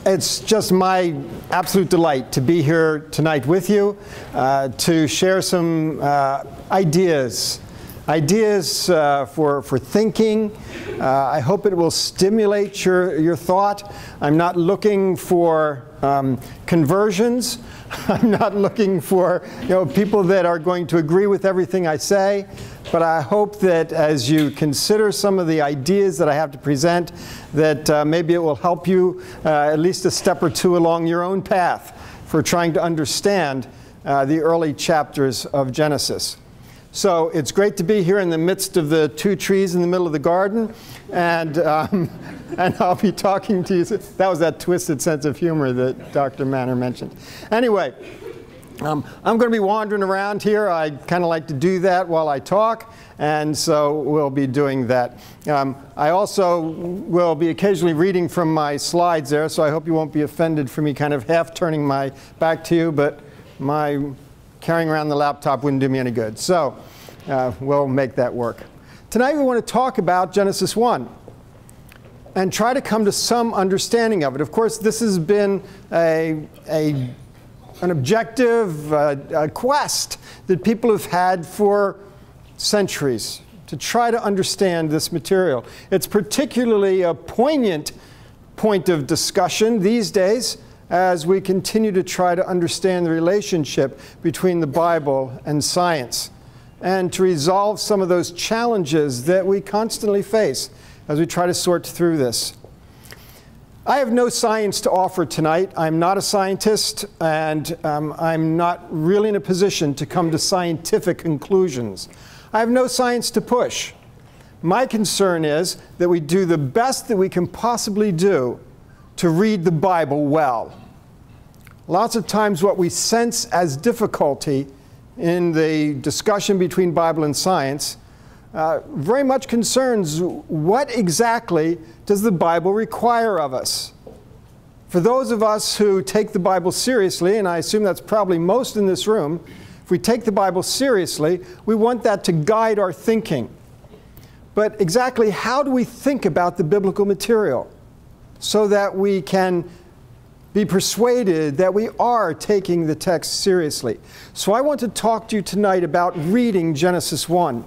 It's just my absolute delight to be here tonight with you to share some ideas for thinking. I hope it will stimulate your thought. I'm not looking for conversions. I'm not looking for people that are going to agree with everything I say. But I hope that as you consider some of the ideas that I have to present, that maybe it will help you at least a step or two along your own path for trying to understand the early chapters of Genesis. So it's great to be here in the midst of the two trees in the middle of the garden, and I'll be talking to you. That was that twisted sense of humor that Dr. Manner mentioned. Anyway. I'm going to be wandering around here. I kind of like to do that while I talk, and so we'll be doing that. I also will be occasionally reading from my slides there, so I hope you won't be offended for me kind of half turning my back to you, but my carrying around the laptop wouldn't do me any good. So we'll make that work. Tonight we want to talk about Genesis 1 and try to come to some understanding of it. Of course, this has been an objective, a quest that people have had for centuries to try to understand this material. It's particularly a poignant point of discussion these days as we continue to try to understand the relationship between the Bible and science and to resolve some of those challenges that we constantly face as we try to sort through this. I have no science to offer tonight. I'm not a scientist, and I'm not really in a position to come to scientific conclusions. I have no science to push. My concern is that we do the best that we can possibly do to read the Bible well. Lots of times what we sense as difficulty in the discussion between Bible and science very much concerns what exactly does the Bible require of us. For those of us who take the Bible seriously, and I assume that's probably most in this room, if we take the Bible seriously, we want that to guide our thinking. But exactly how do we think about the biblical material so that we can be persuaded that we are taking the text seriously? So I want to talk to you tonight about reading Genesis 1.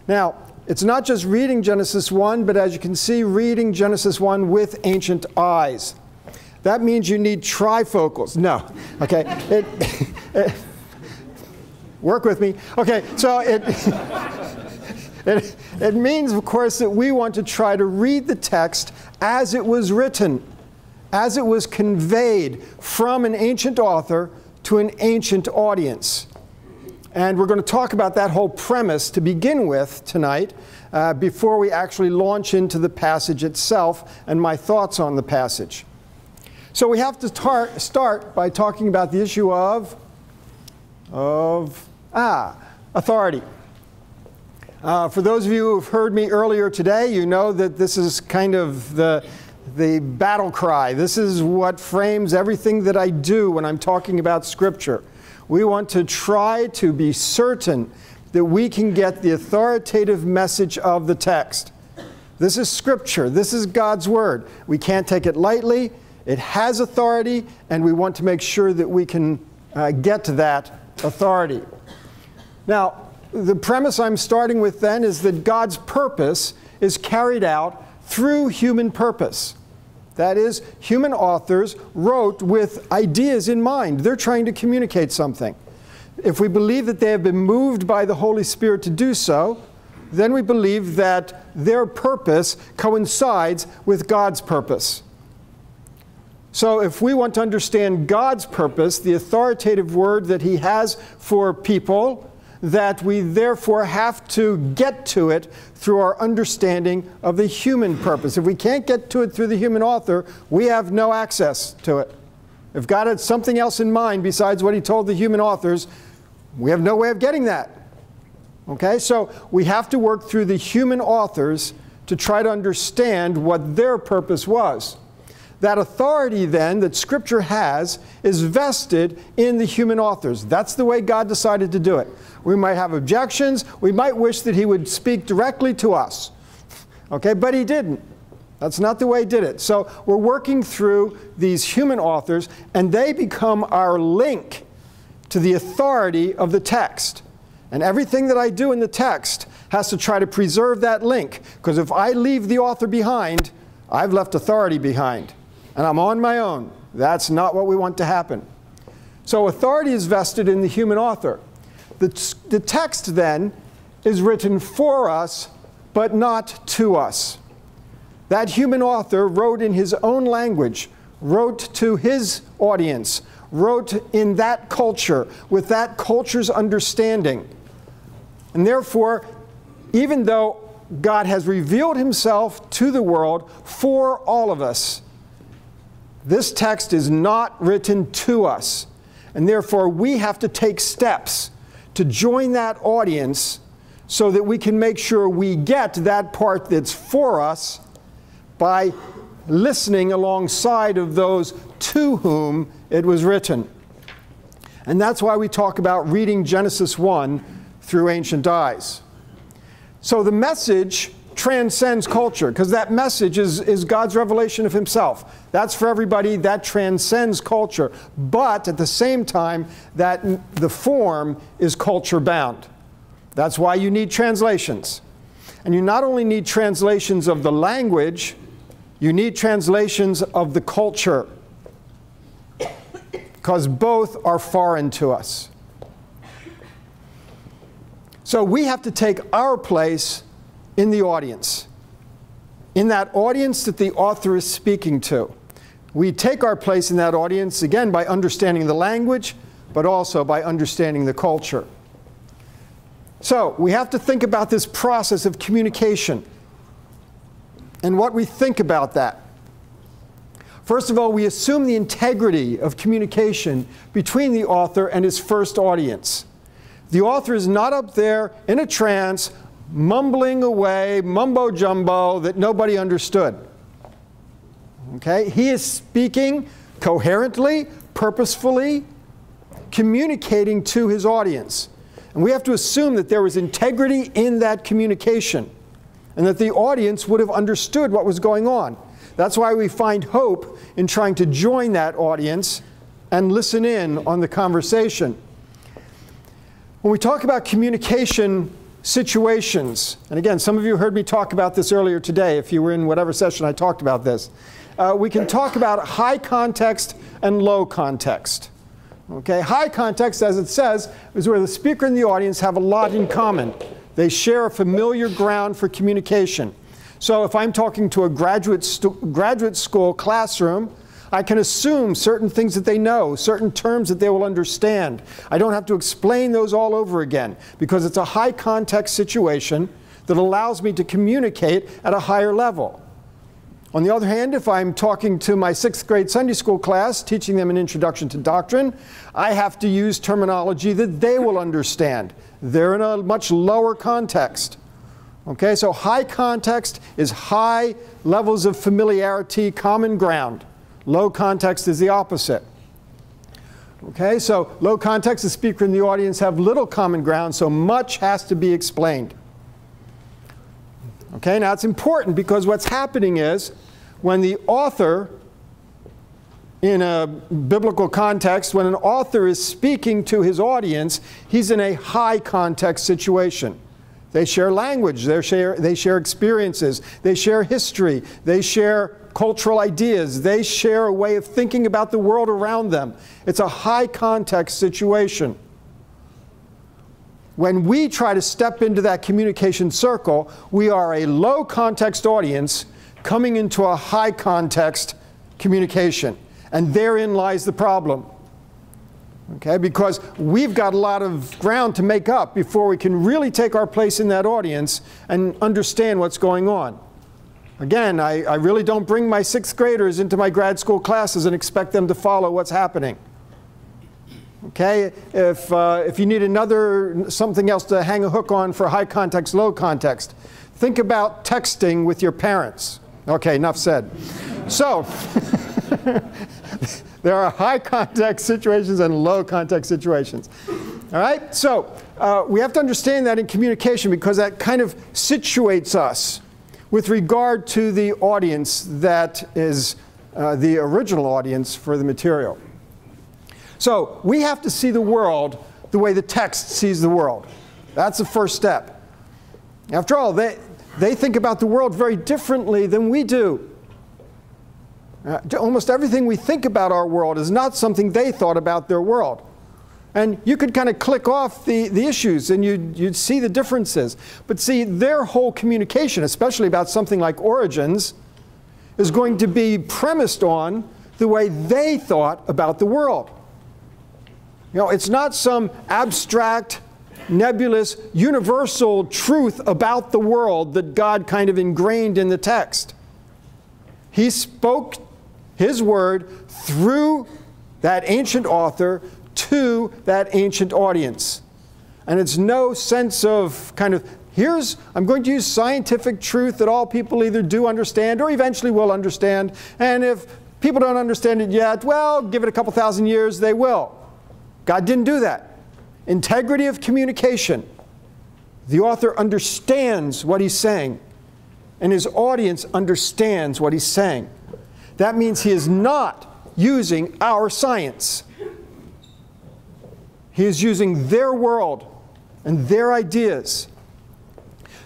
Now, it's not just reading Genesis 1, but as you can see, reading Genesis 1 with ancient eyes. That means you need trifocals. No, okay. Work with me. Okay, so it means, of course, that we want to try to read the text as it was written, as it was conveyed from an ancient author to an ancient audience. And we're going to talk about that whole premise to begin with tonight before we actually launch into the passage itself and my thoughts on the passage. So we have to start by talking about the issue of authority. For those of you who have heard me earlier today, you know that this is kind of the battle cry. This is what frames everything that I do when I'm talking about Scripture. We want to try to be certain that we can get the authoritative message of the text. This is Scripture. This is God's Word. We can't take it lightly. It has authority, and we want to make sure that we can get to that authority. Now, the premise I'm starting with then is that God's purpose is carried out through human purpose. That is, human authors wrote with ideas in mind. They're trying to communicate something. If we believe that they have been moved by the Holy Spirit to do so, then we believe that their purpose coincides with God's purpose. So if we want to understand God's purpose, the authoritative word that He has for people, that we therefore have to get to it through our understanding of the human purpose. If we can't get to it through the human author, we have no access to it. If God had something else in mind besides what He told the human authors, we have no way of getting that. Okay, so we have to work through the human authors to try to understand what their purpose was. That authority then that Scripture has is vested in the human authors. That's the way God decided to do it. We might have objections. We might wish that He would speak directly to us. Okay, but He didn't. That's not the way he did it. So we're working through these human authors, and they become our link to the authority of the text. And everything that I do in the text has to try to preserve that link, because if I leave the author behind, I've left authority behind, and I'm on my own. That's not what we want to happen. So authority is vested in the human author. The text then is written for us, but not to us. That human author wrote in his own language, wrote to his audience, wrote in that culture, with that culture's understanding. And therefore, even though God has revealed himself to the world for all of us, this text is not written to us. And therefore, we have to take steps to join that audience so that we can make sure we get that part that's for us by listening alongside of those to whom it was written. And that's why we talk about reading Genesis 1 through ancient eyes. So the message transcends culture, because that message is God's revelation of himself. That's for everybody. That transcends culture. But at the same time, that the form is culture bound. That's why you need translations. And you not only need translations of the language, you need translations of the culture, because both are foreign to us. So we have to take our place in the audience, in that audience that the author is speaking to. We take our place in that audience, again, by understanding the language, but also by understanding the culture. So we have to think about this process of communication and what we think about that. First of all, we assume the integrity of communication between the author and his first audience. The author is not up there in a trance, mumbling away, mumbo-jumbo that nobody understood. Okay? He is speaking coherently, purposefully, communicating to his audience. And we have to assume that there was integrity in that communication, and that the audience would have understood what was going on. That's why we find hope in trying to join that audience and listen in on the conversation. When we talk about communication situations, and again, some of you heard me talk about this earlier today, if you were in whatever session I talked about this, we can talk about high context and low context. Okay? High context, as it says, is where the speaker and the audience have a lot in common. They share a familiar ground for communication. So if I'm talking to a graduate school classroom, I can assume certain things that they know, certain terms that they will understand. I don't have to explain those all over again, because it's a high context situation that allows me to communicate at a higher level. On the other hand, if I'm talking to my 6th grade Sunday school class, teaching them an introduction to doctrine, I have to use terminology that they will understand. They're in a much lower context. Okay, so high context is high levels of familiarity, common ground. Low context is the opposite. Okay, so low context, the speaker and the audience have little common ground, so much has to be explained. Okay, now it's important, because what's happening is when the author, in a biblical context, when an author is speaking to his audience, he's in a high context situation. They share language, they share experiences, they share history, they share cultural ideas, they share a way of thinking about the world around them. It's a high context situation. When we try to step into that communication circle, we are a low context audience coming into a high context communication. And therein lies the problem. Okay, because we've got a lot of ground to make up before we can really take our place in that audience and understand what's going on. Again, I really don't bring my 6th graders into my grad school classes and expect them to follow what's happening. Okay, if you need something else to hang a hook on for high context, low context, think about texting with your parents. Okay, enough said. So, there are high context situations and low context situations. All right, so we have to understand that in communication, because that kind of situates us. with regard to the audience that is the original audience for the material. So we have to see the world the way the text sees the world. That's the first step. After all, they think about the world very differently than we do. Almost everything we think about our world is not something they thought about their world. And you could kind of click off the issues and you'd see the differences. But see, their whole communication, especially about something like origins, is going to be premised on the way they thought about the world. You know, it's not some abstract, nebulous, universal truth about the world that God kind of ingrained in the text. He spoke His word through that ancient author to that ancient audience. And it's no sense of kind of, I'm going to use scientific truth that all people either do understand or eventually will understand. And if people don't understand it yet, well, give it a couple thousand years, they will. God didn't do that. Integrity of communication. The author understands what he's saying, and his audience understands what he's saying. That means he is not using our science. He is using their world and their ideas.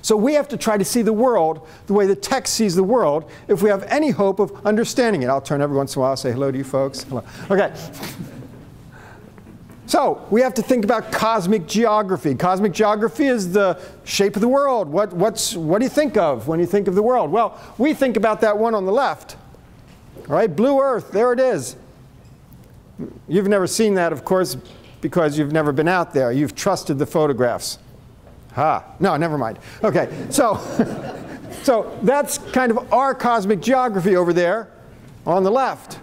So we have to try to see the world the way the text sees the world if we have any hope of understanding it. I'll turn every once in a while and say hello to you folks. Hello. Okay. So we have to think about cosmic geography. Cosmic geography is the shape of the world. What do you think of when you think of the world? Well, we think about that one on the left. All right, blue Earth, there it is. You've never seen that, of course, because you've never been out there. You've trusted the photographs. No, never mind. Okay, so that's kind of our cosmic geography over there on the left.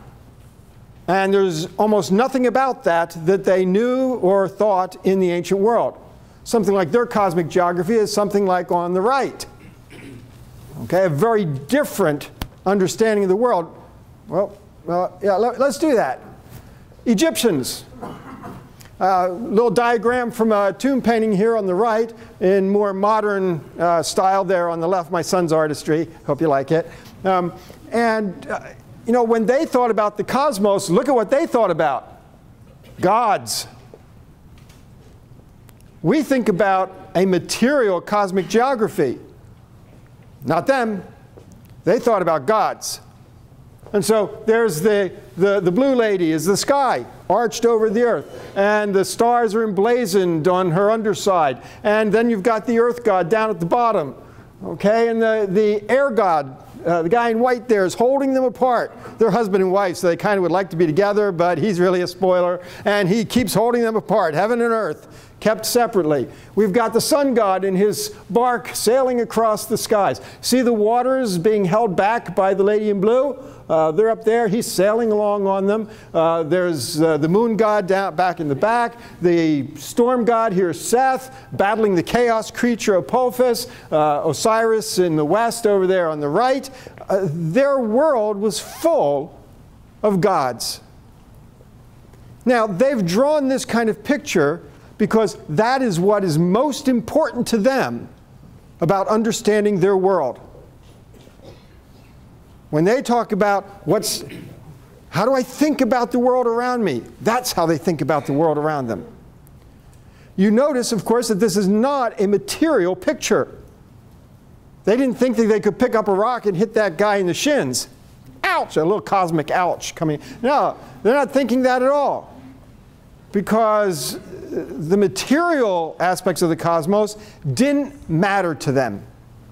And there's almost nothing about that they knew or thought in the ancient world. Something like their cosmic geography is something like on the right. Okay, a very different understanding of the world. Well, yeah, let's do that. Egyptians. Little diagram from a tomb painting here on the right in more modern style there on the left, my son's artistry. Hope you like it. You know, when they thought about the cosmos, look at what they thought about. Gods. We think about a material cosmic geography. Not them. They thought about gods. And so there's the blue lady is the sky, arched over the earth. And the stars are emblazoned on her underside. And then you've got the earth god down at the bottom. Okay, and the air god, the guy in white there, is holding them apart. They're husband and wife, so they kind of would like to be together, but he's really a spoiler. And he keeps holding them apart, heaven and earth, kept separately. We've got the sun god in his bark sailing across the skies. See the waters being held back by the lady in blue? They're up there. He's sailing along on them. There's the moon god down back in the back. The storm god here, Seth, battling the chaos creature Apophis. Osiris in the west over there on the right. Their world was full of gods. Now, they've drawn this kind of picture because that is what is most important to them about understanding their world. When they talk about how do I think about the world around me? That's how they think about the world around them. You notice, of course, that this is not a material picture. They didn't think that they could pick up a rock and hit that guy in the shins. Ouch! A little cosmic ouch coming. No, they're not thinking that at all. Because the material aspects of the cosmos didn't matter to them.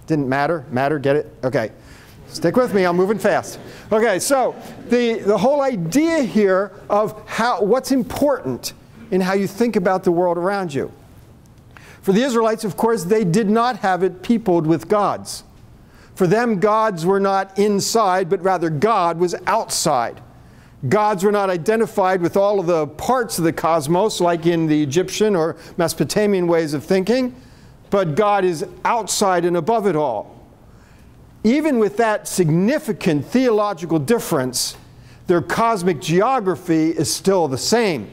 Didn't matter? Matter? Get it? Okay. Stick with me, I'm moving fast. Okay, so the whole idea here of what's important in how you think about the world around you. For the Israelites, of course, they did not have it peopled with gods. For them, gods were not inside, but rather God was outside. Gods were not identified with all of the parts of the cosmos, like in the Egyptian or Mesopotamian ways of thinking, but God is outside and above it all. Even with that significant theological difference, their cosmic geography is still the same.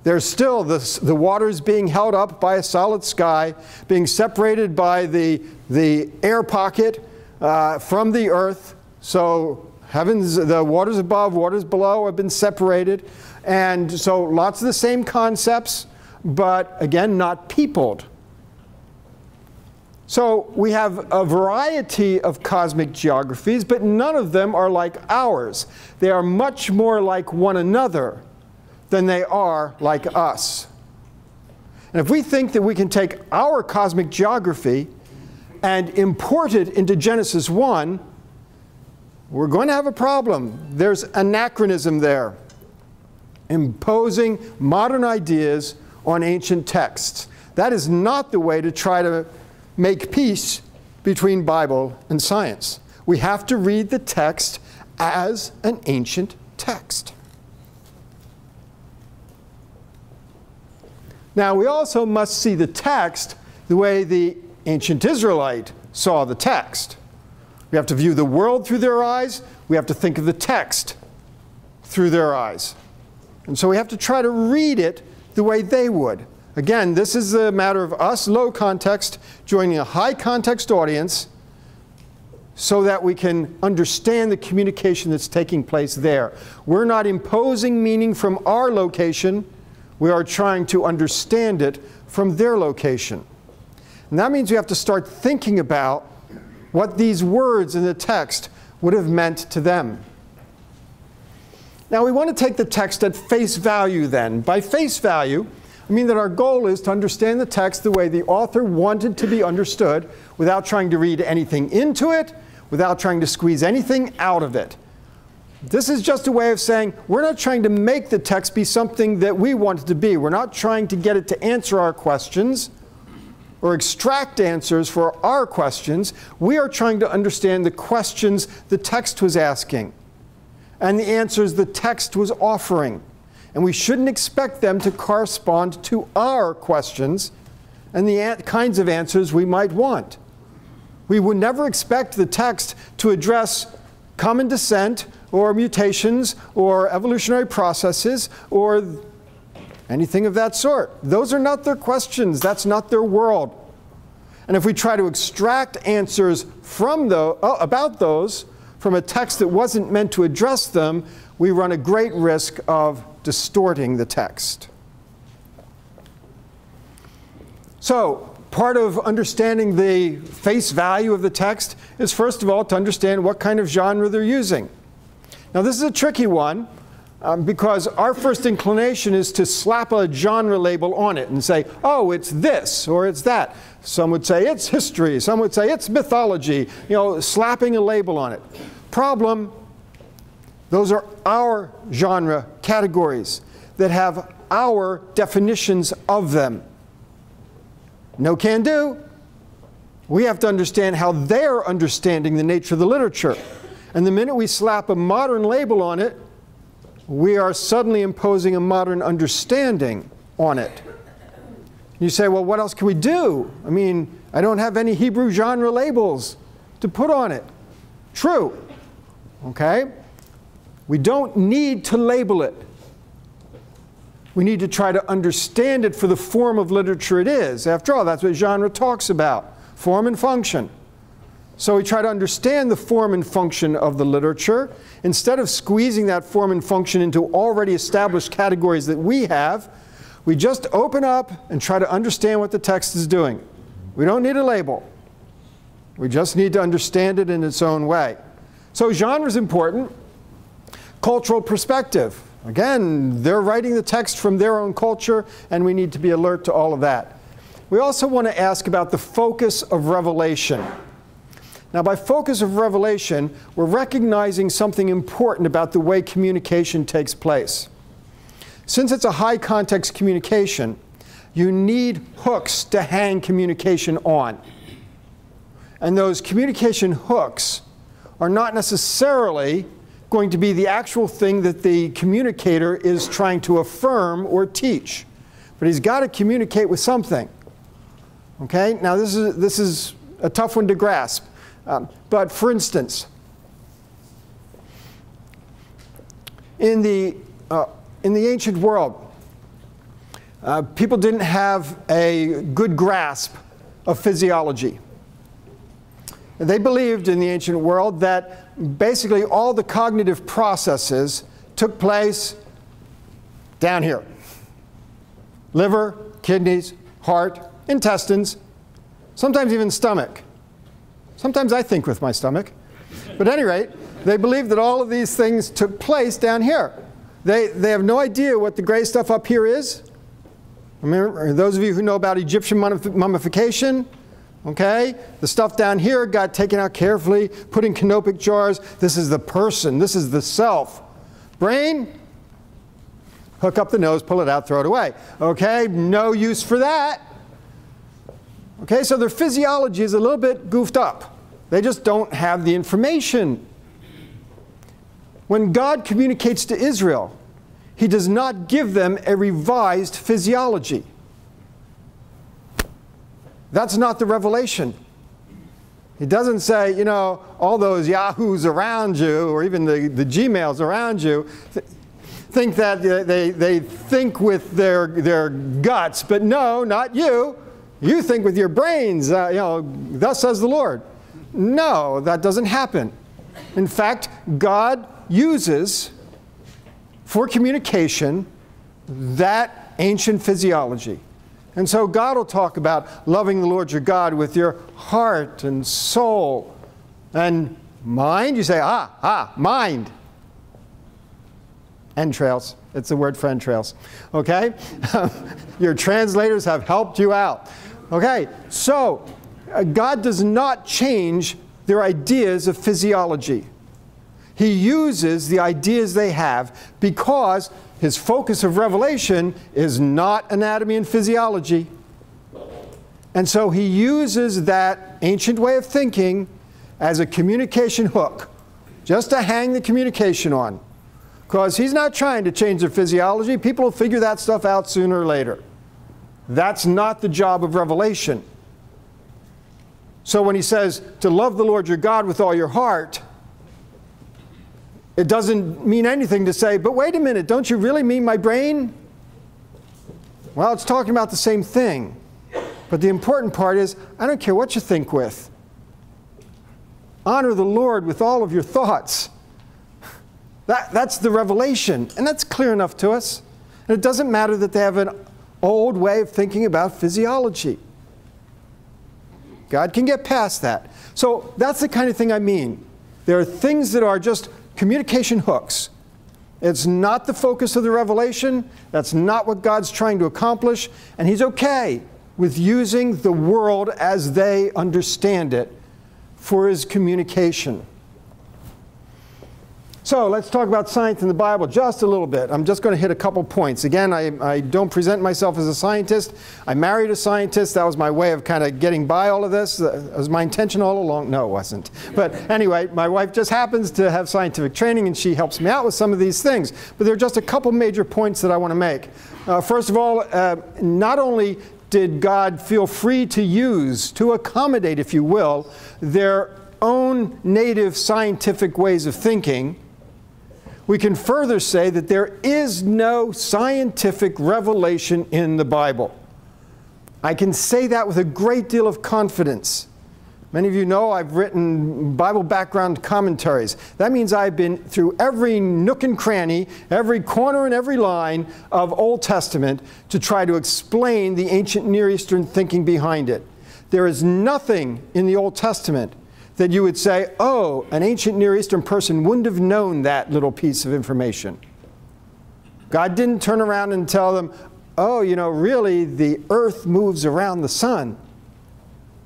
There's still the waters being held up by a solid sky, being separated by the air pocket, from the earth. So heavens, the waters above, waters below have been separated. And so lots of the same concepts, but again, not peopled. So we have a variety of cosmic geographies, but none of them are like ours. They are much more like one another than they are like us. And if we think that we can take our cosmic geography and import it into Genesis 1, we're going to have a problem. There's anachronism there, imposing modern ideas on ancient texts. That is not the way to try to make peace between Bible and science. We have to read the text as an ancient text. Now, we also must see the text the way the ancient Israelite saw the text. We have to view the world through their eyes. We have to think of the text through their eyes. And so we have to try to read it the way they would. Again, this is a matter of us, low context, joining a high context audience so that we can understand the communication that's taking place there. We're not imposing meaning from our location. We are trying to understand it from their location. And that means we have to start thinking about what these words in the text would have meant to them. Now, we want to take the text at face value then. By face value, I mean that our goal is to understand the text the way the author wanted to be understood without trying to read anything into it, without trying to squeeze anything out of it. This is just a way of saying we're not trying to make the text be something that we want it to be. We're not trying to get it to answer our questions or extract answers for our questions. We are trying to understand the questions the text was asking and the answers the text was offering. And we shouldn't expect them to correspond to our questions and the kinds of answers we might want. We would never expect the text to address common descent or mutations or evolutionary processes or anything of that sort. Those are not their questions. That's not their world. And if we try to extract answers from about those from a text that wasn't meant to address them, we run a great risk of distorting the text. So, part of understanding the face value of the text is, first of all, to understand what kind of genre they're using. Now, this is a tricky one because our first inclination is to slap a genre label on it and say, oh, it's this or it's that. Some would say it's history. Some would say it's mythology. You know, slapping a label on it. Problem, those are our genre categories that have our definitions of them. No can do. We have to understand how they're understanding the nature of the literature. And the minute we slap a modern label on it, we are suddenly imposing a modern understanding on it. You say, well, what else can we do? I mean, I don't have any Hebrew genre labels to put on it. True. Okay? We don't need to label it. We need to try to understand it for the form of literature it is. After all, that's what genre talks about, form and function. So we try to understand the form and function of the literature. Instead of squeezing that form and function into already established categories that we have, we just open up and try to understand what the text is doing. We don't need a label. We just need to understand it in its own way. So genre is important. Cultural perspective. Again, they're writing the text from their own culture, and we need to be alert to all of that. We also want to ask about the focus of revelation. Now, by focus of revelation, we're recognizing something important about the way communication takes place. Since it's a high context communication, you need hooks to hang communication on. And those communication hooks are not necessarily going to be the actual thing that the communicator is trying to affirm or teach. But he's got to communicate with something. Okay? Now, this is a tough one to grasp. But for instance, in the ancient world, people didn't have a good grasp of physiology. They believed in the ancient world that basically all the cognitive processes took place down here. Liver, kidneys, heart, intestines, sometimes even stomach. Sometimes I think with my stomach. But at any rate, they believed that all of these things took place down here. They have no idea what the gray stuff up here is. Remember, those of you who know about Egyptian mummification, okay, the stuff down here got taken out carefully, put in canopic jars. This is the person. This is the self. Brain, hook up the nose, pull it out, throw it away. Okay, no use for that. Okay, so their physiology is a little bit goofed up. They just don't have the information. When God communicates to Israel, He does not give them a revised physiology. That's not the revelation. He doesn't say, you know, all those yahoos around you, or even the Gmails around you, think that they think with their guts, but no, not you. You think with your brains, you know, thus says the Lord. No, that doesn't happen. In fact, God uses, for communication, that ancient physiology. And so God will talk about loving the Lord your God with your heart and soul and mind. You say, mind. Entrails. It's the word for entrails. Okay? Your translators have helped you out. Okay, so God does not change their ideas of physiology. He uses the ideas they have because His focus of revelation is not anatomy and physiology. And so He uses that ancient way of thinking as a communication hook, just to hang the communication on. Because He's not trying to change their physiology. People will figure that stuff out sooner or later. That's not the job of revelation. So when He says to love the Lord your God with all your heart, it doesn't mean anything to say, but wait a minute, don't you really mean my brain? Well, it's talking about the same thing. But the important part is, I don't care what you think with. Honor the Lord with all of your thoughts. That's the revelation, and that's clear enough to us. And it doesn't matter that they have an old way of thinking about physiology. God can get past that. So that's the kind of thing I mean. There are things that are just communication hooks. It's not the focus of the revelation. That's not what God's trying to accomplish. And He's okay with using the world as they understand it for His communication. So let's talk about science in the Bible just a little bit. I'm just going to hit a couple points. Again, I don't present myself as a scientist. I married a scientist. That was my way of kind of getting by all of this. That was my intention all along. No, it wasn't. But anyway, my wife just happens to have scientific training, and she helps me out with some of these things. But there are just a couple major points that I want to make. First of all, not only did God feel free to use, to accommodate, if you will, their own native scientific ways of thinking, we can further say that there is no scientific revelation in the Bible. I can say that with a great deal of confidence. Many of you know I've written Bible background commentaries. That means I've been through every nook and cranny, every corner and every line of Old Testament to try to explain the ancient Near Eastern thinking behind it. There is nothing in the Old Testament that you would say, oh, an ancient Near Eastern person wouldn't have known that little piece of information. God didn't turn around and tell them, oh, you know, really the earth moves around the sun.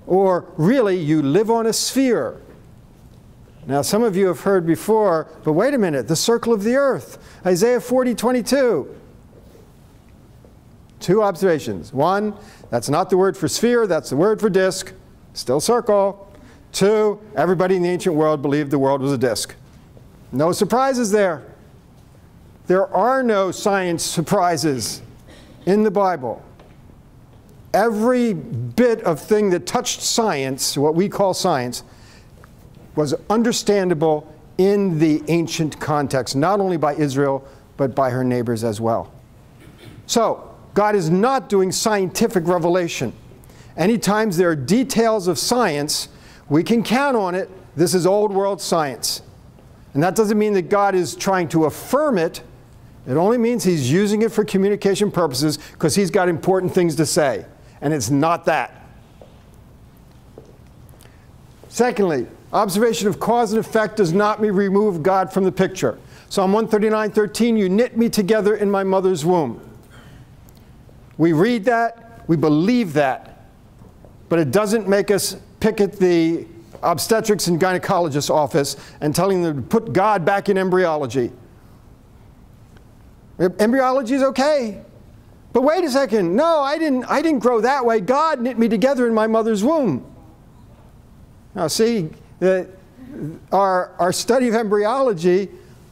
Or really you live on a sphere. Now some of you have heard before, but wait a minute, the circle of the earth. Isaiah 40:22. Two observations. One, that's not the word for sphere, that's the word for disk. Still circle. Two, everybody in the ancient world believed the world was a disk. No surprises there. There are no science surprises in the Bible. Every bit of thing that touched science, what we call science, was understandable in the ancient context, not only by Israel, but by her neighbors as well. So, God is not doing scientific revelation. Anytime there are details of science We can count on it. This is old world science. And that doesn't mean that God is trying to affirm it. It only means he's using it for communication purposes because he's got important things to say. And it's not that. Secondly, observation of cause and effect does not remove God from the picture. Psalm 139:13, you knit me together in my mother's womb. We read that, we believe that, but it doesn't make us picket the obstetrics and gynecologist's office and telling them to put God back in embryology. Embryology is okay. But wait a second, no, I didn't grow that way. God knit me together in my mother's womb. Now see, our study of embryology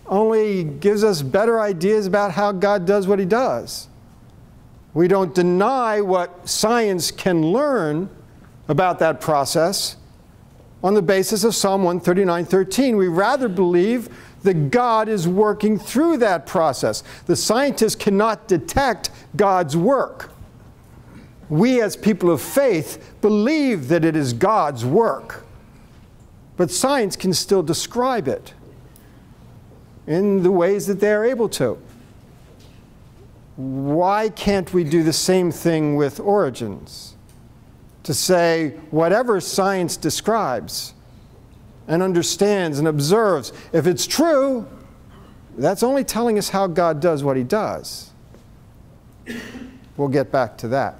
only gives us better ideas about how God does what he does. We don't deny what science can learn about that process on the basis of Psalm 139:13. We rather believe that God is working through that process. The scientists cannot detect God's work. We as people of faith believe that it is God's work. But science can still describe it in the ways that they are able to. Why can't we do the same thing with origins? To say whatever science describes and understands and observes, if it's true, that's only telling us how God does what he does. We'll get back to that.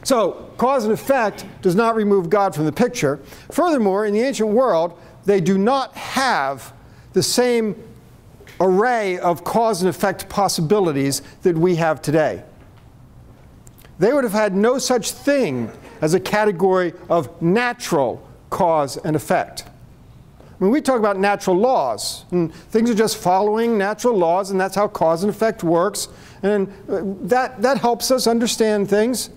So, cause and effect does not remove God from the picture. Furthermore, in the ancient world, they do not have the same array of cause and effect possibilities that we have today. They would have had no such thing as a category of natural cause and effect. When we talk about natural laws, and things are just following natural laws, and that's how cause and effect works, and that helps us understand things.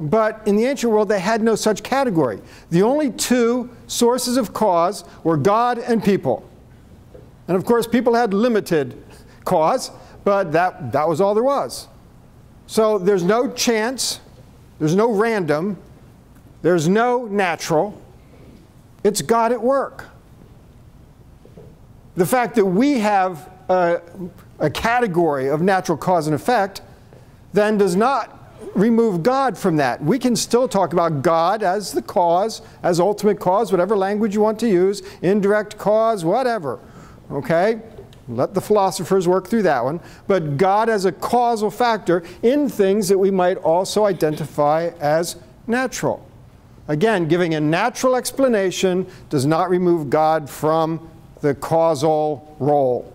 But in the ancient world, they had no such category. The only two sources of cause were God and people. And of course, people had limited cause, but that was all there was. So there's no chance, there's no random, there's no natural. It's God at work. The fact that we have a category of natural cause and effect then does not remove God from that. We can still talk about God as the cause, as ultimate cause, whatever language you want to use, indirect cause, whatever. Okay? Let the philosophers work through that one. But God as a causal factor in things that we might also identify as natural. Again, giving a natural explanation does not remove God from the causal role.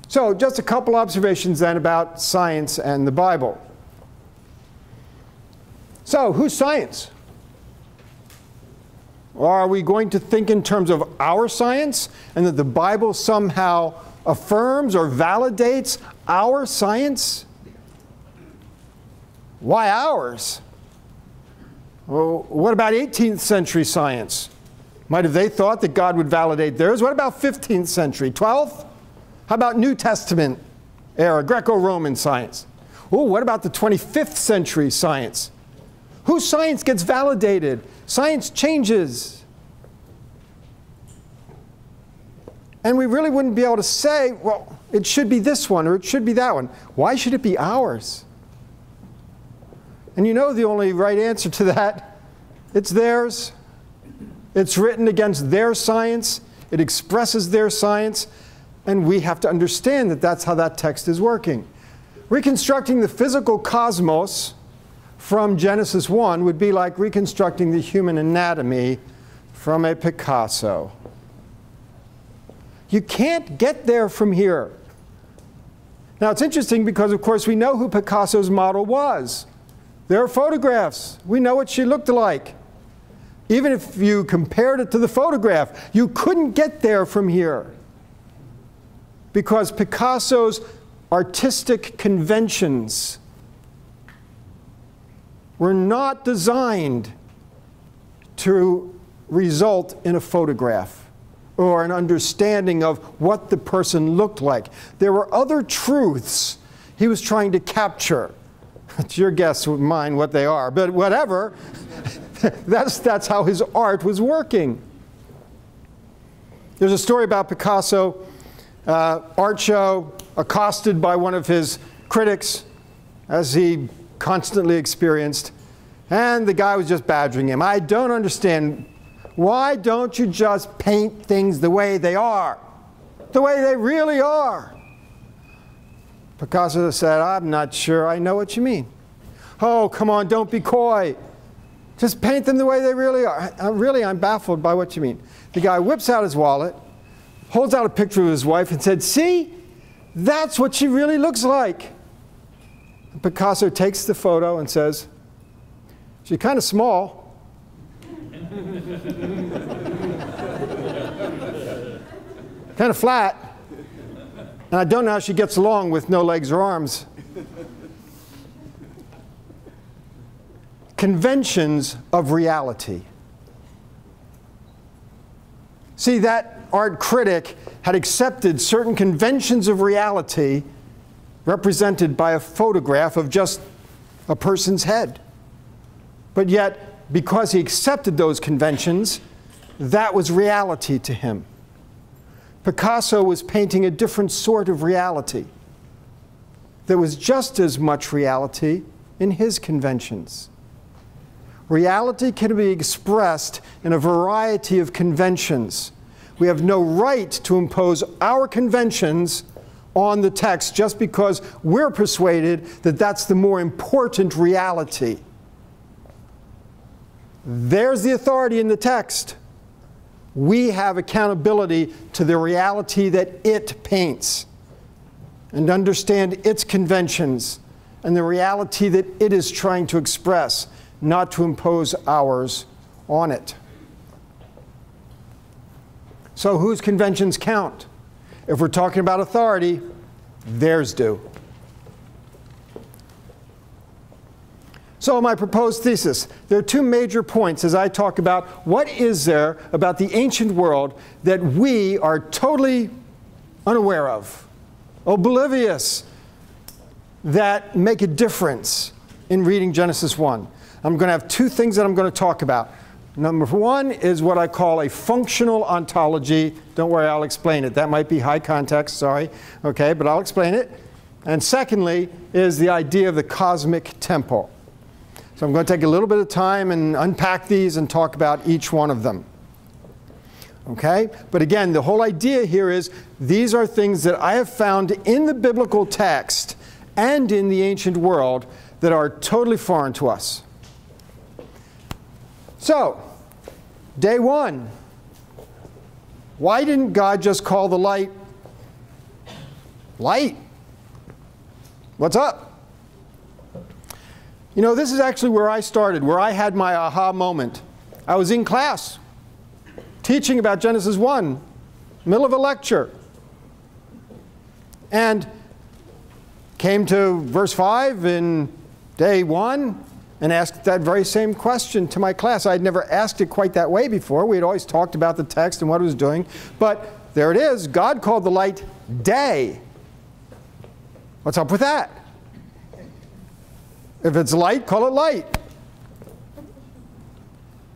So, just a couple observations then about science and the Bible. So, who's science? Or are we going to think in terms of our science and that the Bible somehow affirms or validates our science? Why ours? Well, what about 18th century science? Might have they thought that God would validate theirs? What about 15th century? 12th? How about New Testament era, Greco-Roman science? Oh, what about the 25th century science? Whose science gets validated? Science changes. And we really wouldn't be able to say, well, it should be this one or it should be that one. Why should it be ours? And you know the only right answer to that. It's theirs. It's written against their science. It expresses their science. And we have to understand that that's how that text is working. Reconstructing the physical cosmos from Genesis 1 would be like reconstructing the human anatomy from a Picasso. You can't get there from here. Now it's interesting because, of course, we know who Picasso's model was. There are photographs. We know what she looked like. Even if you compared it to the photograph, you couldn't get there from here. Because Picasso's artistic conventions were not designed to result in a photograph or an understanding of what the person looked like. There were other truths he was trying to capture It's your guess with mine what they are, but whatever. That's how his art was working. There's a story about Picasso, art show, accosted by one of his critics, as he constantly experienced, and the guy was just badgering him. I don't understand. Why don't you just paint things the way they are? The way they really are? Picasso said, I'm not sure I know what you mean. Oh, come on, don't be coy. Just paint them the way they really are. I'm baffled by what you mean. The guy whips out his wallet, holds out a picture of his wife and said, see, that's what she really looks like. And Picasso takes the photo and says, she's kind of small. Kind of flat. And I don't know how she gets along with no legs or arms. Conventions of reality. See, that art critic had accepted certain conventions of reality represented by a photograph of just a person's head. But yet, because he accepted those conventions, that was reality to him. Picasso was painting a different sort of reality. There was just as much reality in his conventions. Reality can be expressed in a variety of conventions. We have no right to impose our conventions on the text just because we're persuaded that that's the more important reality. There's the authority in the text. We have accountability to the reality that it paints and understand its conventions and the reality that it is trying to express, not to impose ours on it. So whose conventions count? If we're talking about authority, theirs do. So my proposed thesis, there are two major points as I talk about what is there about the ancient world that we are totally unaware of, oblivious, that make a difference in reading Genesis 1. I'm going to have two things that I'm going to talk about. Number one is what I call a functional ontology. Don't worry, I'll explain it. That might be high context, sorry. Okay, but I'll explain it. And secondly is the idea of the cosmic temple. So I'm going to take a little bit of time and unpack these and talk about each one of them. Okay? But again, the whole idea here is these are things that I have found in the biblical text and in the ancient world that are totally foreign to us. So, day one. Why didn't God just call the light light? What's up? You know, this is actually where I started, where I had my aha moment. I was in class, teaching about Genesis 1, middle of a lecture, and came to verse 5 in day 1 and asked that very same question to my class. I had never asked it quite that way before. We had always talked about the text and what it was doing. But there it is. God called the light day. What's up with that? If it's light, call it light.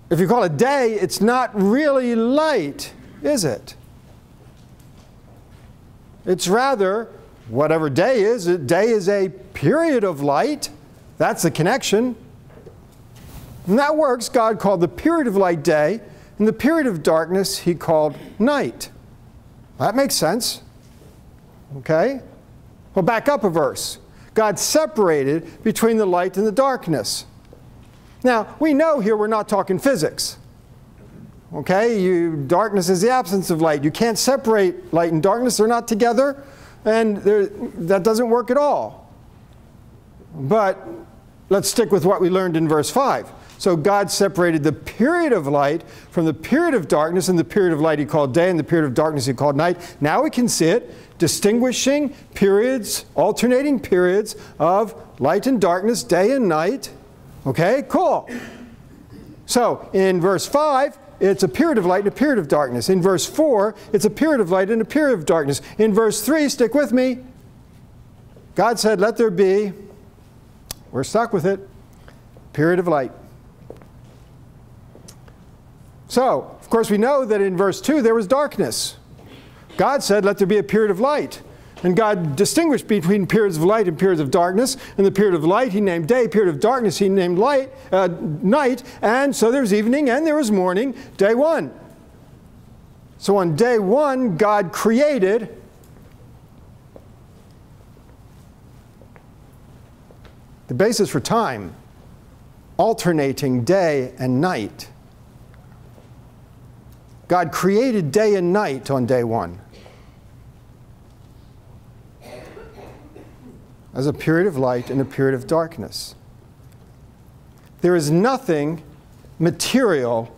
If you call it day, it's not really light, is it? It's rather, whatever day is a period of light. That's the connection. And that works. God called the period of light day, and the period of darkness he called night. That makes sense. Okay? Well, back up a verse. God separated between the light and the darkness. Now, we know here we're not talking physics. Okay? Darkness is the absence of light. You can't separate light and darkness. They're not together, and that doesn't work at all. But let's stick with what we learned in verse 5. So God separated the period of light from the period of darkness, and the period of light he called day, and the period of darkness he called night. Now we can see it, distinguishing periods, alternating periods of light and darkness, day and night. Okay, cool. So in verse 5, it's a period of light and a period of darkness. In verse 4, it's a period of light and a period of darkness. In verse 3, stick with me, God said, let there be we're stuck with it. Period of light. So, of course, we know that in verse 2 there was darkness. God said, let there be a period of light. And God distinguished between periods of light and periods of darkness. In the period of light, he named day. Period of darkness, he named night. And so there's evening and there was morning, day one. So on day one, God created the basis for time, alternating day and night. God created day and night on day one as a period of light and a period of darkness. There is nothing material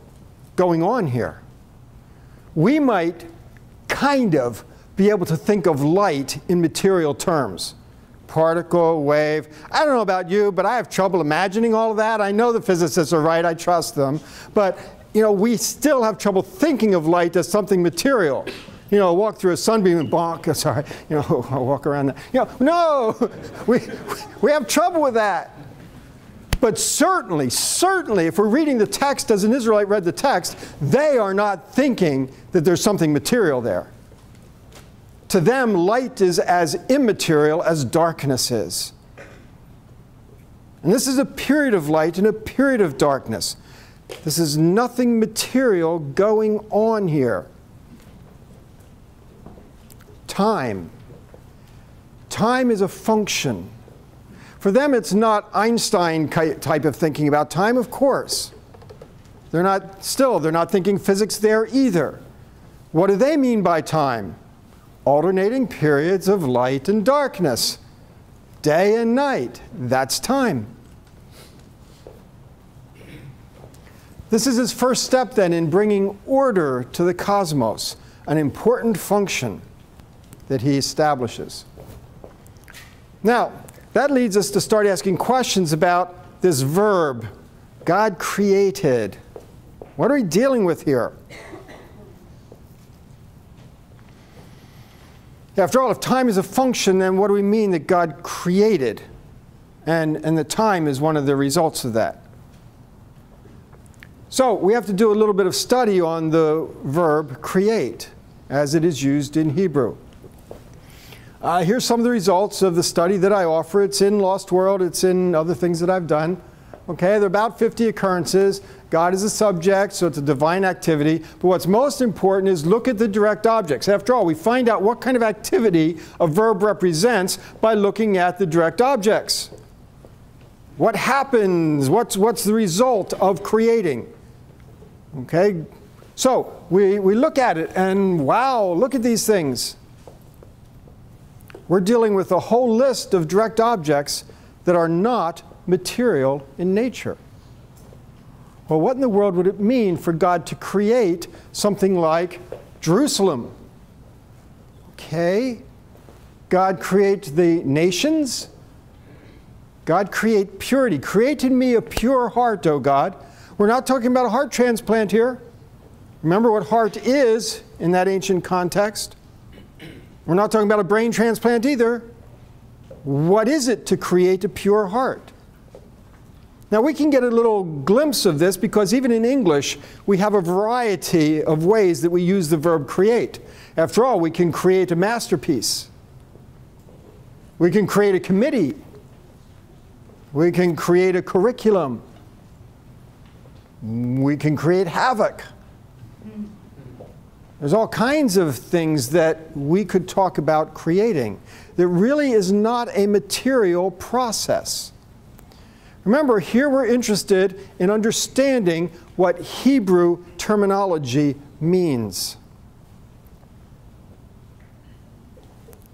going on here. We might kind of be able to think of light in material terms. Particle, wave. I don't know about you, but I have trouble imagining all of that. I know the physicists are right. I trust them. But, you know, we still have trouble thinking of light as something material. You know, walk through a sunbeam and bonk. Sorry, you know, I'll walk around that. You know, no, we have trouble with that. But certainly, if we're reading the text as an Israelite read the text, they are not thinking that there's something material there. To them, light is as immaterial as darkness is. And this is a period of light and a period of darkness. This is nothing material going on here. Time. Time is a function. For them, it's not Einstein type of thinking about time, of course. They're not thinking physics there either. What do they mean by time? Alternating periods of light and darkness. Day and night. That's time. This is his first step then in bringing order to the cosmos, an important function that he establishes. Now, that leads us to start asking questions about this verb, God created. What are we dealing with here? After all, if time is a function, then what do we mean that God created? And the time is one of the results of that. So we have to do a little bit of study on the verb create as it is used in Hebrew. Here's some of the results of the study that I offer. It's in Lost World. It's in other things that I've done. Okay, there are about 50 occurrences. God is a subject, so it's a divine activity. But what's most important is look at the direct objects. After all, we find out what kind of activity a verb represents by looking at the direct objects. What happens? What's the result of creating? Okay, so we look at it and wow, look at these things. We're dealing with a whole list of direct objects that are not material in nature. Well, what in the world would it mean for God to create something like Jerusalem? Okay, God create the nations. God create purity. Create in me a pure heart, O God. We're not talking about a heart transplant here. Remember what heart is in that ancient context. We're not talking about a brain transplant either. What is it to create a pure heart? Now we can get a little glimpse of this because even in English we have a variety of ways that we use the verb create. After all, we can create a masterpiece. We can create a committee. We can create a curriculum. We can create havoc. There's all kinds of things that we could talk about creating that really is not a material process. Remember, here we're interested in understanding what Hebrew terminology means.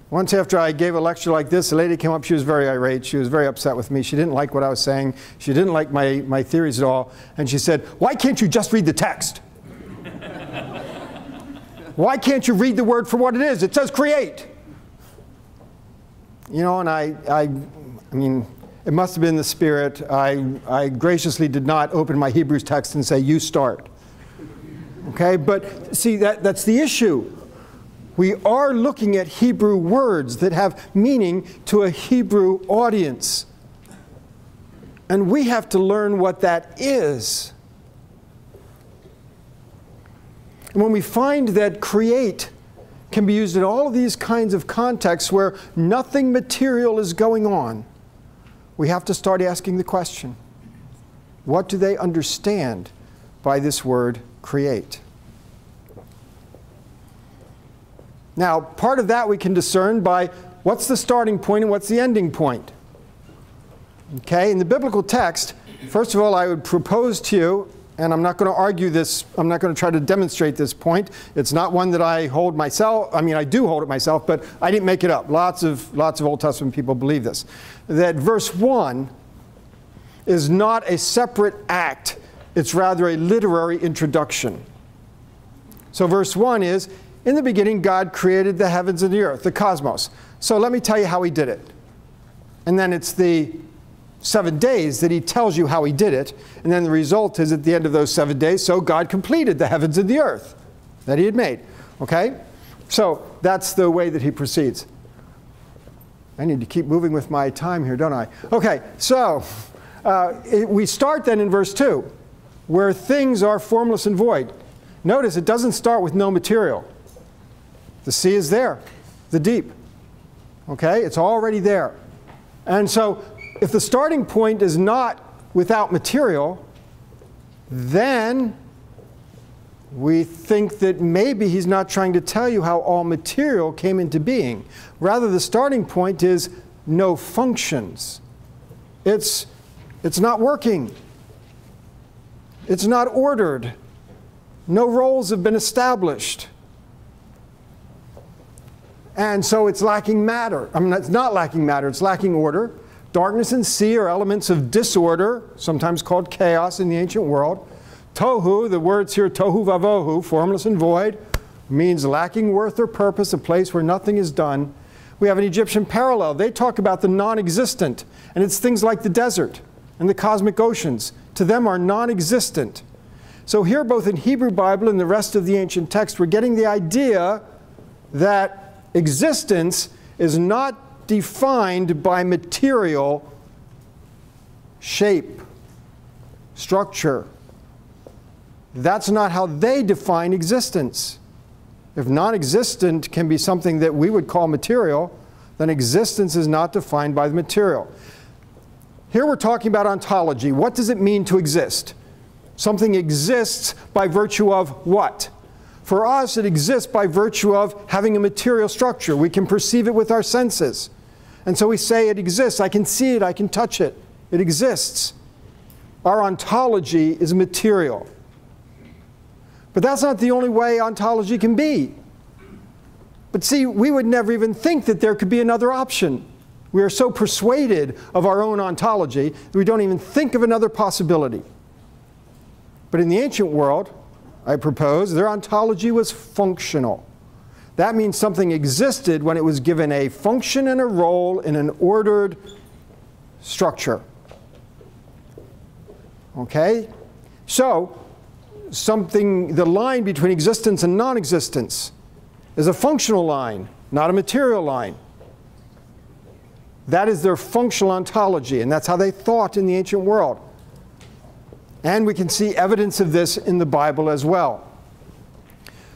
Once after I gave a lecture like this, a lady came up, she was very irate, she was very upset with me, she didn't like what I was saying, she didn't like my theories at all, and she said, "Why can't you just read the text? Why can't you read the word for what it is? It says create." You know, and I mean, it must have been the spirit. I graciously did not open my Hebrews text and say, "You start." Okay, but see, that's the issue. We are looking at Hebrew words that have meaning to a Hebrew audience. And we have to learn what that is. And when we find that create can be used in all of these kinds of contexts where nothing material is going on, we have to start asking the question, what do they understand by this word create? Now, part of that we can discern by what's the starting point and what's the ending point. Okay, in the biblical text, first of all, I would propose to you, and I'm not going to argue this, I'm not going to try to demonstrate this point. It's not one that I hold myself. I mean, I do hold it myself, but I didn't make it up. Lots of Old Testament people believe this. That verse 1 is not a separate act. It's rather a literary introduction. So verse 1 is, in the beginning, God created the heavens and the earth, the cosmos. So let me tell you how he did it. And then it's the 7 days that he tells you how he did it. And then the result is at the end of those 7 days, so God completed the heavens and the earth that he had made. Okay? So that's the way that he proceeds. I need to keep moving with my time here, don't I? Okay, so we start then in verse 2, where things are formless and void. Notice it doesn't start with no material. The sea is there, the deep. Okay? It's already there. And so if the starting point is not without material, then we think that maybe he's not trying to tell you how all material came into being. Rather, the starting point is no functions. It's not working. It's not ordered. No roles have been established. And so it's lacking matter. I mean, it's not lacking matter, it's lacking order. Darkness and sea are elements of disorder, sometimes called chaos in the ancient world. Tohu, the words here, tohu vavohu, formless and void, means lacking worth or purpose, a place where nothing is done. We have an Egyptian parallel. They talk about the non-existent, and it's things like the desert and the cosmic oceans. To them are non-existent. So here, both in Hebrew Bible and the rest of the ancient text, we're getting the idea that existence is not defined by material shape, structure. That's not how they define existence. If non-existent can be something that we would call material, then existence is not defined by the material. Here we're talking about ontology. What does it mean to exist? Something exists by virtue of what? For us, it exists by virtue of having a material structure. We can perceive it with our senses. And so we say it exists. I can see it. I can touch it. It exists. Our ontology is material. But that's not the only way ontology can be. But see, we would never even think that there could be another option. We are so persuaded of our own ontology that we don't even think of another possibility. But in the ancient world, I propose, their ontology was functional. That means something existed when it was given a function and a role in an ordered structure. Okay? So, the line between existence and non-existence is a functional line, not a material line. That is their functional ontology, and that's how they thought in the ancient world. And we can see evidence of this in the Bible as well.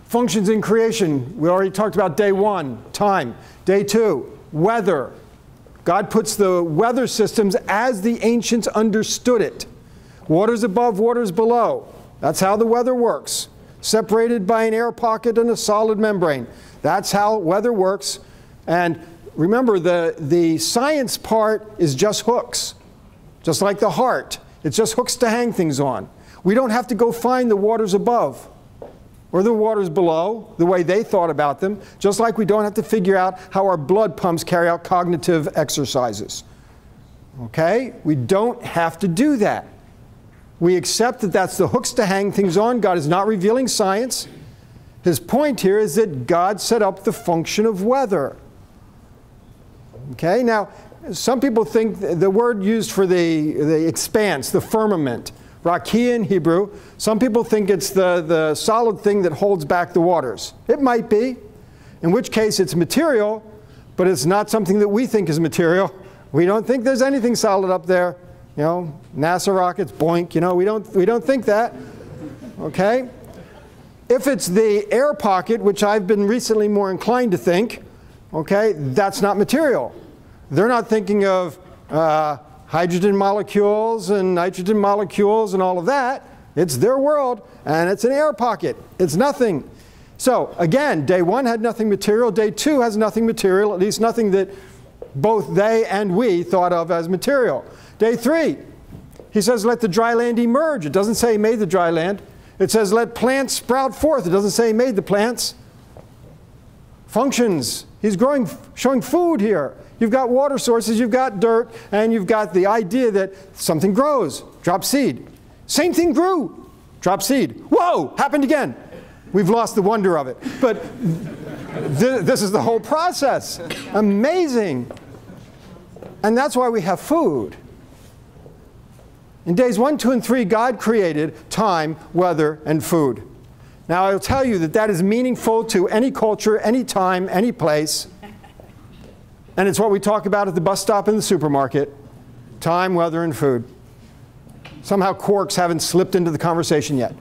Functions in creation. We already talked about day 1, time. Day 2, weather. God puts the weather systems as the ancients understood it. Waters above, waters below. That's how the weather works. Separated by an air pocket and a solid membrane. That's how weather works. And remember, the science part is just hooks. Just like the heart. It's just hooks to hang things on. We don't have to go find the waters above or the waters below the way they thought about them, just like we don't have to figure out how our blood pumps carry out cognitive exercises. Okay? We don't have to do that. We accept that that's the hooks to hang things on. God is not revealing science. His point here is that God set up the function of weather. Okay? Now, some people think the word used for the expanse, the firmament, rakia in Hebrew, some people think it's the solid thing that holds back the waters. It might be, in which case it's material, but it's not something that we think is material. We don't think there's anything solid up there. You know, NASA rockets, boink. You know, we don't think that. Okay? If it's the air pocket, which I've been recently more inclined to think, okay, that's not material. They're not thinking of hydrogen molecules and nitrogen molecules and all of that. It's their world, and it's an air pocket. It's nothing. So, again, day one had nothing material. Day two has nothing material, at least nothing that both they and we thought of as material. Day three, he says, let the dry land emerge. It doesn't say he made the dry land. It says, let plants sprout forth. It doesn't say he made the plants. Functions. He's showing food here. You've got water sources, you've got dirt, and you've got the idea that something grows. Drop seed. Same thing grew. Drop seed. Whoa! Happened again. We've lost the wonder of it. But this is the whole process. Amazing. And that's why we have food. In days 1, 2, and 3, God created time, weather, and food. Now, I'll tell you that that is meaningful to any culture, any time, any place. And it's what we talk about at the bus stop in the supermarket. Time, weather, and food. Somehow quarks haven't slipped into the conversation yet.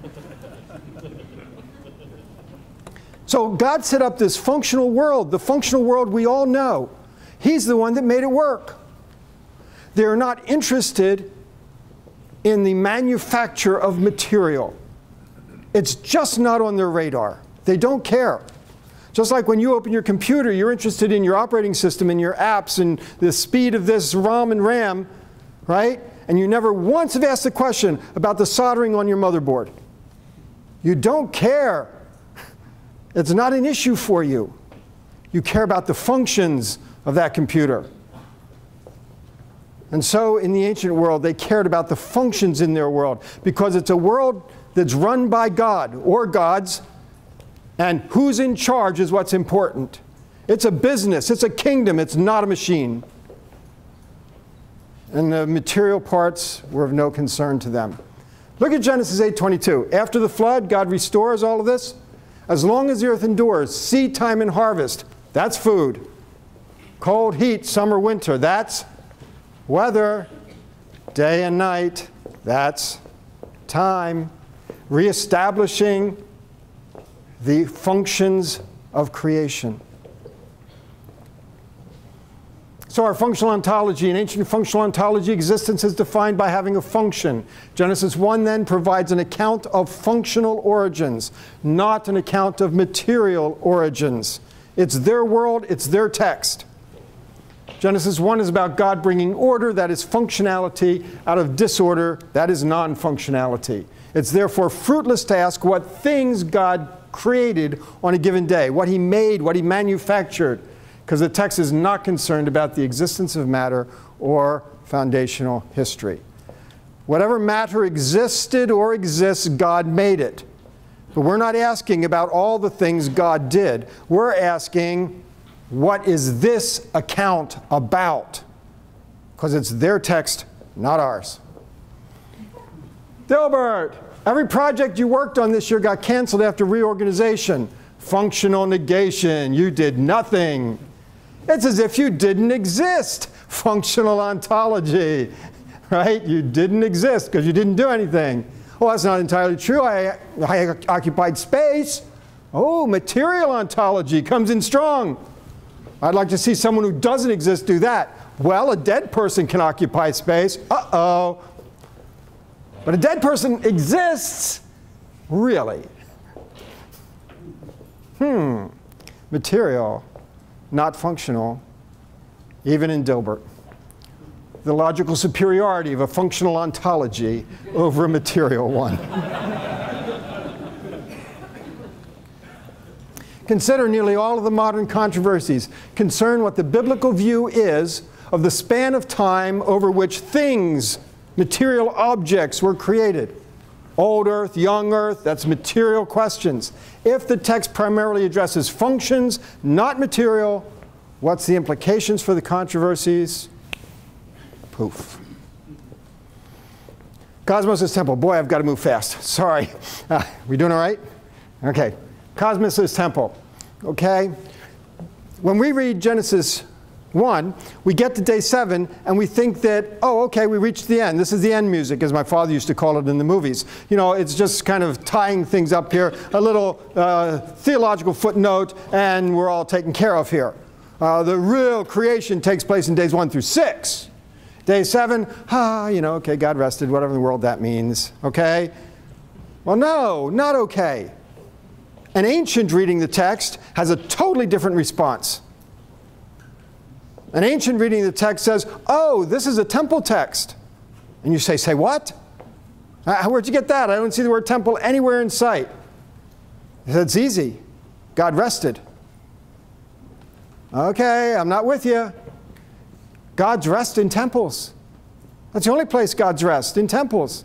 So God set up this functional world, the functional world we all know. He's the one that made it work. They're not interested in the manufacture of material. It's just not on their radar. They don't care. Just like when you open your computer, you're interested in your operating system and your apps and the speed of this ROM and RAM, right? And you never once have asked the question about the soldering on your motherboard. You don't care. It's not an issue for you. You care about the functions of that computer. And so in the ancient world, they cared about the functions in their world because it's a world that's run by God or gods, and who's in charge is what's important. It's a business, it's a kingdom, it's not a machine. And the material parts were of no concern to them. Look at Genesis 8:22. After the flood, God restores all of this. As long as the earth endures, seed time and harvest, that's food. Cold, heat, summer, winter, that's weather. Day and night, that's time. Reestablishing the functions of creation. So our functional ontology, in ancient functional ontology, existence is defined by having a function. Genesis 1 then provides an account of functional origins, not an account of material origins. It's their world, it's their text. Genesis 1 is about God bringing order, that is functionality, out of disorder, that is non-functionality. It's therefore fruitless to ask what things God created on a given day, what He made, what He manufactured, because the text is not concerned about the existence of matter or foundational history. Whatever matter existed or exists, God made it. But we're not asking about all the things God did. We're asking, what is this account about? Because it's their text, not ours. Dilbert, every project you worked on this year got canceled after reorganization. Functional negation. You did nothing. It's as if you didn't exist. Functional ontology. Right? You didn't exist because you didn't do anything. Well, that's not entirely true. I occupied space. Oh, material ontology comes in strong. I'd like to see someone who doesn't exist do that. Well, a dead person can occupy space. Uh-oh. But a dead person exists. Really? Material, not functional, even in Dilbert. The logical superiority of a functional ontology over a material one. Consider nearly all of the modern controversies concern what the biblical view is of the span of time over which things, material objects, were created. Old earth, young earth, that's material questions. If the text primarily addresses functions, not material, what's the implications for the controversies? Poof. Cosmos' temple. Boy, I've got to move fast. Sorry. We doing all right? Okay. Cosmos' temple. Okay? When we read Genesis One, we get to day 7 and we think that, oh, okay, we reached the end. This is the end music, as my father used to call it in the movies. You know, it's just kind of tying things up here, a little theological footnote, and we're all taken care of here. The real creation takes place in days 1 through 6. Day 7, you know, okay, God rested, whatever in the world that means, okay? Well, no, not okay. An ancient reading the text has a totally different response. An ancient reading of the text says, oh, this is a temple text. And you say what? Where'd you get that? I don't see the word temple anywhere in sight. He said, it's easy. God rested. Okay, I'm not with you. God's rest in temples. That's the only place God's rest, in temples.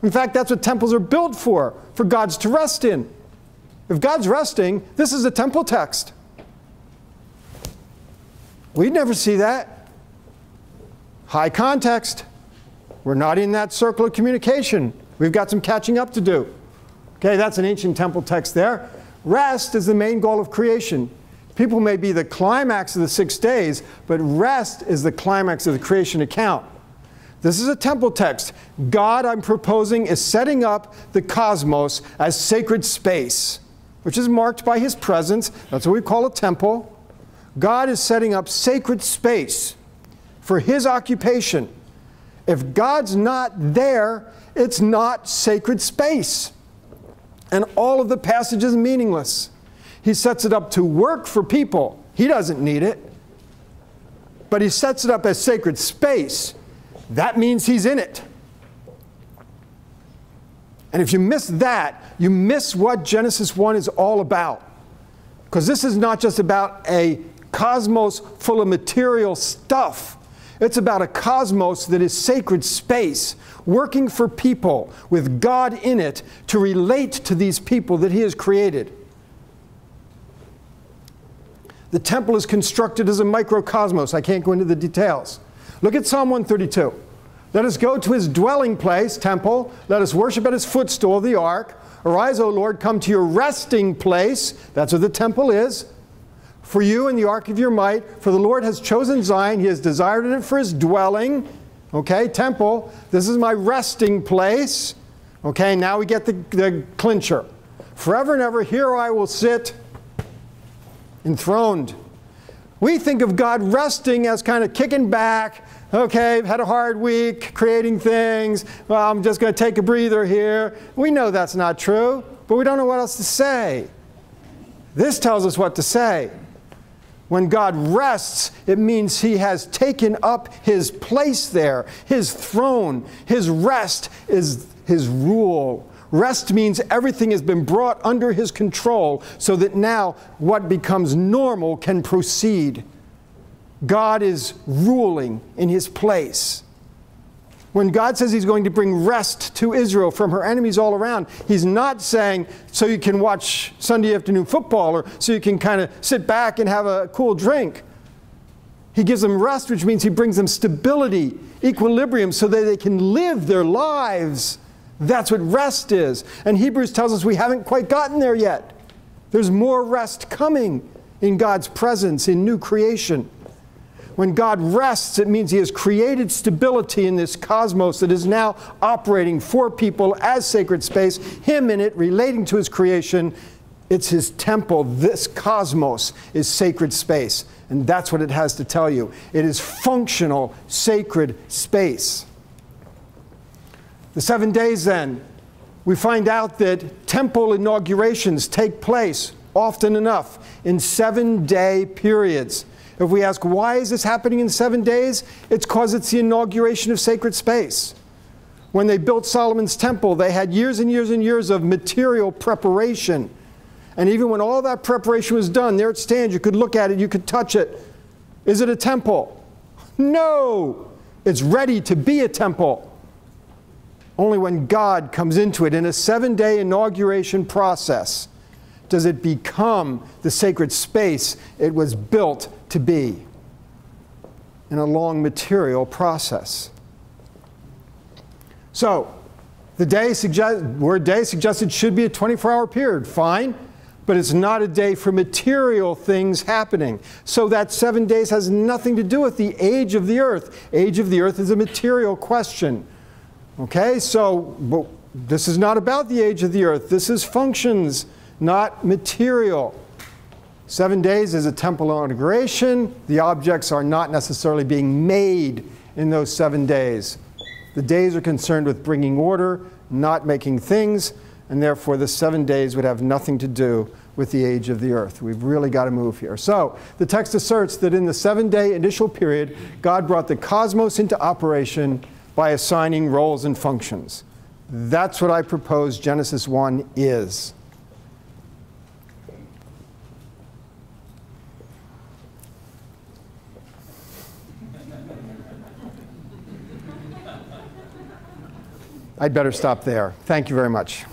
In fact, that's what temples are built for God's to rest in. If God's resting, this is a temple text. We'd never see that. High context. We're not in that circle of communication. We've got some catching up to do. Okay, that's an ancient temple text there. Rest is the main goal of creation. People may be the climax of the 6 days, but rest is the climax of the creation account. This is a temple text. God, I'm proposing, is setting up the cosmos as sacred space, which is marked by His presence. That's what we call a temple. God is setting up sacred space for His occupation. If God's not there, it's not sacred space. And all of the passage is meaningless. He sets it up to work for people. He doesn't need it. But He sets it up as sacred space. That means He's in it. And if you miss that, you miss what Genesis 1 is all about. Because this is not just about a cosmos full of material stuff. It's about a cosmos that is sacred space, working for people with God in it to relate to these people that He has created. The temple is constructed as a microcosmos. I can't go into the details. Look at Psalm 132. Let us go to His dwelling place, temple. Let us worship at His footstool, the ark. Arise, O Lord, come to your resting place. That's what the temple is. For you in the ark of your might. For the Lord has chosen Zion. He has desired it for His dwelling. Okay, temple. This is my resting place. Okay, now we get the clincher. Forever and ever, here I will sit enthroned. We think of God resting as kind of kicking back. Okay, had a hard week, creating things. Well, I'm just going to take a breather here. We know that's not true, but we don't know what else to say. This tells us what to say. When God rests, it means He has taken up His place there, His throne. His rest is His rule. Rest means everything has been brought under His control so that now what becomes normal can proceed. God is ruling in His place. When God says He's going to bring rest to Israel from her enemies all around, He's not saying so you can watch Sunday afternoon football or so you can kind of sit back and have a cool drink. He gives them rest, which means He brings them stability, equilibrium, so that they can live their lives. That's what rest is. And Hebrews tells us we haven't quite gotten there yet. There's more rest coming in God's presence, in new creation. When God rests, it means He has created stability in this cosmos that is now operating for people as sacred space, Him in it, relating to His creation. It's His temple. This cosmos is sacred space. And that's what it has to tell you. It is functional, sacred space. The 7 days then, we find out that temple inaugurations take place often enough in 7-day periods. If we ask, why is this happening in 7 days? It's because it's the inauguration of sacred space. When they built Solomon's temple, they had years and years and years of material preparation. And even when all that preparation was done, there it stands. You could look at it, you could touch it. Is it a temple? No! It's ready to be a temple. Only when God comes into it in a 7-day inauguration process does it become the sacred space it was built to be in a long material process. So, the word day suggested should be a 24-hour period. Fine. but it's not a day for material things happening. So that 7 days has nothing to do with the age of the earth. Age of the earth is a material question. Okay, so this is not about the age of the earth. This is functions, not material. 7 days is a temporal integration. The objects are not necessarily being made in those 7 days. The days are concerned with bringing order, not making things, and therefore the 7 days would have nothing to do with the age of the earth. We've really got to move here. So the text asserts that in the 7-day initial period, God brought the cosmos into operation by assigning roles and functions. That's what I propose Genesis 1 is. I'd better stop there. Thank you very much.